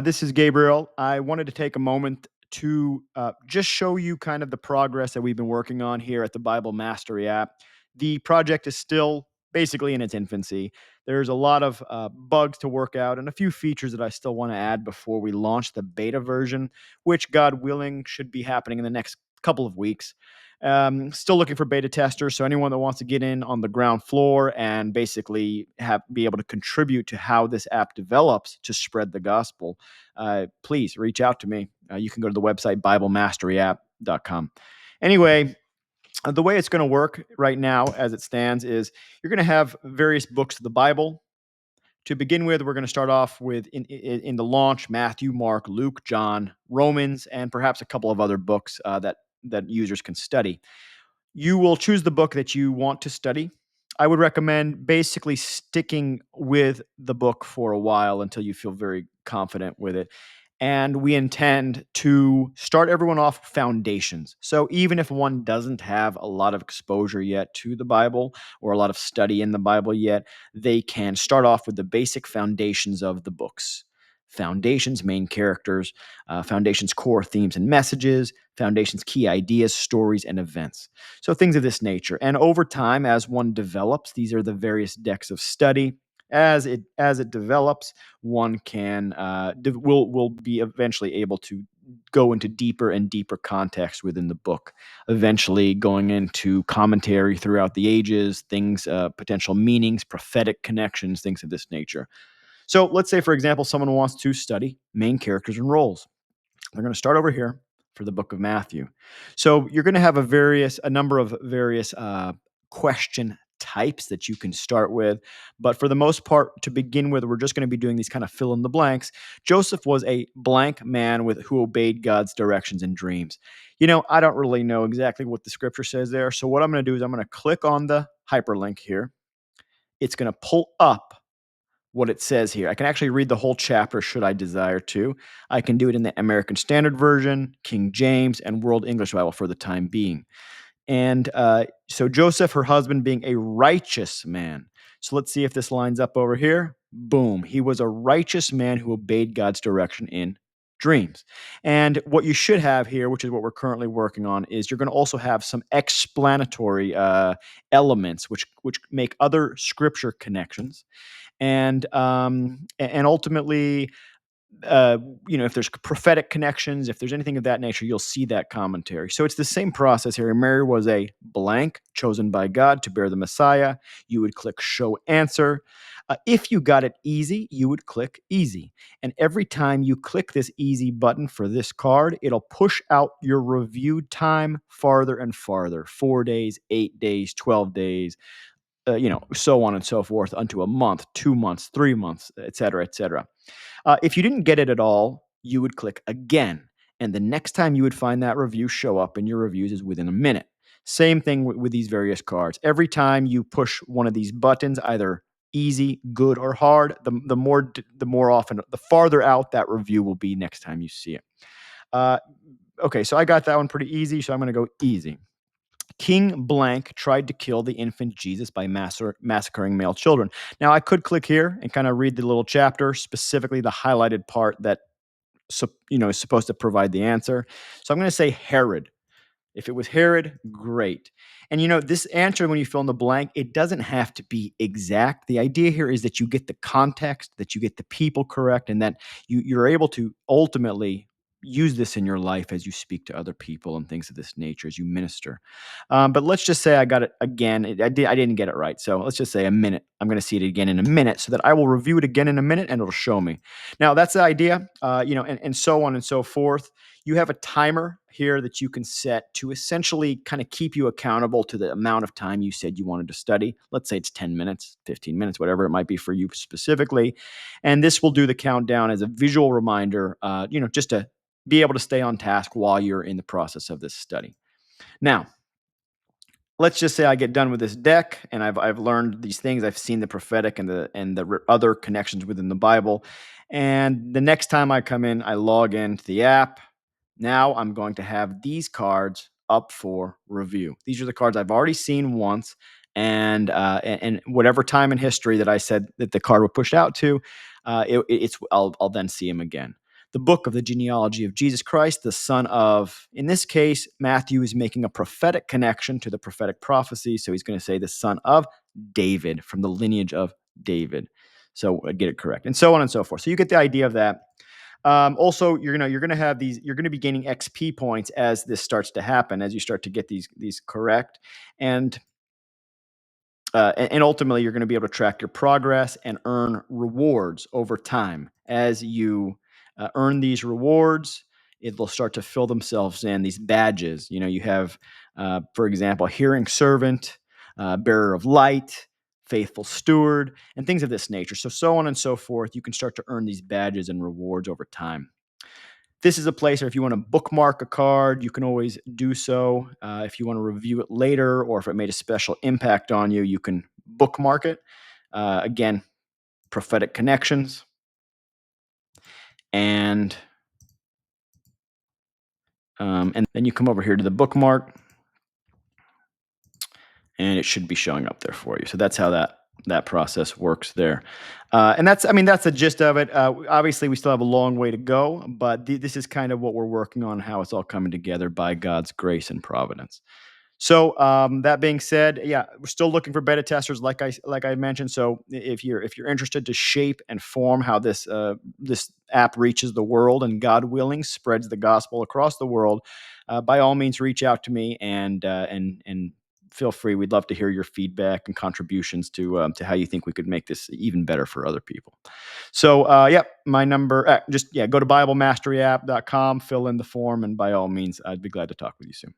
This is Gabriel. I wanted to take a moment to just show you kind of the progress that we've been working on here at the Bible Mastery app. The project is still basically in its infancy. There's a lot of bugs to work out and a few features that I still want to add before we launch the beta version, which, God willing, should be happening in the next couple of weeks. Still looking for beta testers, so anyone that wants to get in on the ground floor and basically be able to contribute to how this app develops to spread the gospel, please reach out to me. You can go to the website BibleMasteryApp.com. Anyway, the way it's going to work right now, as it stands, is you're going to have various books of the Bible. To begin with, we're going to start off with in the launch Matthew, Mark, Luke, John, Romans, and perhaps a couple of other books that users can study. You will choose the book that you want to study. I would recommend basically sticking with the book for a while until you feel very confident with it. And we intend to start everyone off foundations. So even if one doesn't have a lot of exposure yet to the Bible or a lot of study in the Bible yet, they can start off with the basic foundations of the books. Foundations, main characters, Foundations, core themes and messages, Foundations, key ideas, stories, and events. So things of this nature. And over time, as one develops, these are the various decks of study. As it develops, one will be eventually able to go into deeper and deeper context within the book, eventually going into commentary throughout the ages, things, potential meanings, prophetic connections, things of this nature. So let's say, for example, someone wants to study main characters and roles. They're going to start over here for the book of Matthew. So you're going to have a number of various question types that you can start with. But for the most part, to begin with, we're just going to be doing these kind of fill in the blanks. Joseph was a blank man who obeyed God's directions and dreams. I don't really know exactly what the scripture says there. So what I'm going to do is I'm going to click on the hyperlink here. It's going to pull up what it says here. I can actually read the whole chapter should I desire to. I can do it in the American Standard Version, King James, and World English Bible for the time being. And so Joseph, her husband, being a righteous man. So let's see if this lines up over here. Boom. He was a righteous man who obeyed God's direction in dreams. And what you should have here, which is what we're currently working on, is you're going to also have some explanatory elements which make other scripture connections and ultimately, if there's prophetic connections, if there's anything of that nature, you'll see that commentary. So it's the same process here. Mary was a blank chosen by God to bear the Messiah. You would click show answer. If you got it easy, you would click easy. And every time you click this easy button for this card, it'll push out your review time farther and farther, 4 days, 8 days, 12 days, so on and so forth, unto a month, 2 months, 3 months, et cetera, et cetera. If you didn't get it at all, you would click again. And the next time you would find that review show up in your reviews is within a minute. Same thing with these various cards. Every time you push one of these buttons, either easy, good, or hard, the more often, the farther out that review will be next time you see it. Okay, so I got that one pretty easy, so I'm going to go easy. King blank tried to kill the infant Jesus by massacring male children. Now, I could click here and kind of read the little chapter, specifically the highlighted part that is supposed to provide the answer. So I'm going to say Herod. If it was Herod, great. And this answer, when you fill in the blank, it doesn't have to be exact. The idea here is that you get the context, that you get the people correct, and that you're able to ultimately use this in your life as you speak to other people and things of this nature as you minister. But let's just say I got it again. I didn't get it right. So let's just say a minute. I'm going to see it again in a minute so that I will review it again in a minute and it'll show me. Now, that's the idea, and so on and so forth. You have a timer here that you can set to essentially kind of keep you accountable to the amount of time you said you wanted to study. Let's say it's 10 minutes, 15 minutes, whatever it might be for you specifically. And this will do the countdown as a visual reminder, just to be able to stay on task while you're in the process of this study. Now, let's just say I get done with this deck and I've learned these things. I've seen the prophetic and the other connections within the Bible. And the next time I come in, I log into the app. Now I'm going to have these cards up for review. These are the cards I've already seen once, and whatever time in history that I said that the card would push out to, I'll then see him again. The book of the genealogy of Jesus Christ, the son of, in this case, Matthew is making a prophetic connection to the prophetic prophecy. So he's going to say the son of David, from the lineage of David. So get it correct, and so on and so forth. So you get the idea of that. Also, you're gonna have these. You're gonna be gaining XP points as this starts to happen, as you start to get these correct, and and ultimately you're going to be able to track your progress and earn rewards over time. As you earn these rewards, it will start to fill themselves in, these badges. You have, for example, hearing servant, bearer of light, faithful steward, and things of this nature. So on and so forth. You can start to earn these badges and rewards over time. This is a place where if you want to bookmark a card, you can always do so. If you want to review it later, or if it made a special impact on you, you can bookmark it. Again, prophetic connections. And and then you come over here to the bookmark, and it should be showing up there for you. So that's how that process works there. And that's the gist of it. Obviously, we still have a long way to go, but this is kind of what we're working on, how it's all coming together by God's grace and providence. So that being said, yeah, we're still looking for beta testers, like I mentioned. So if you're interested to shape and form how this app reaches the world, and God willing spreads the gospel across the world, by all means reach out to me, and feel free. We'd love to hear your feedback and contributions to how you think we could make this even better for other people. So yeah, my number, just, yeah, go to BibleMasteryApp.com, fill in the form, and by all means, I'd be glad to talk with you soon.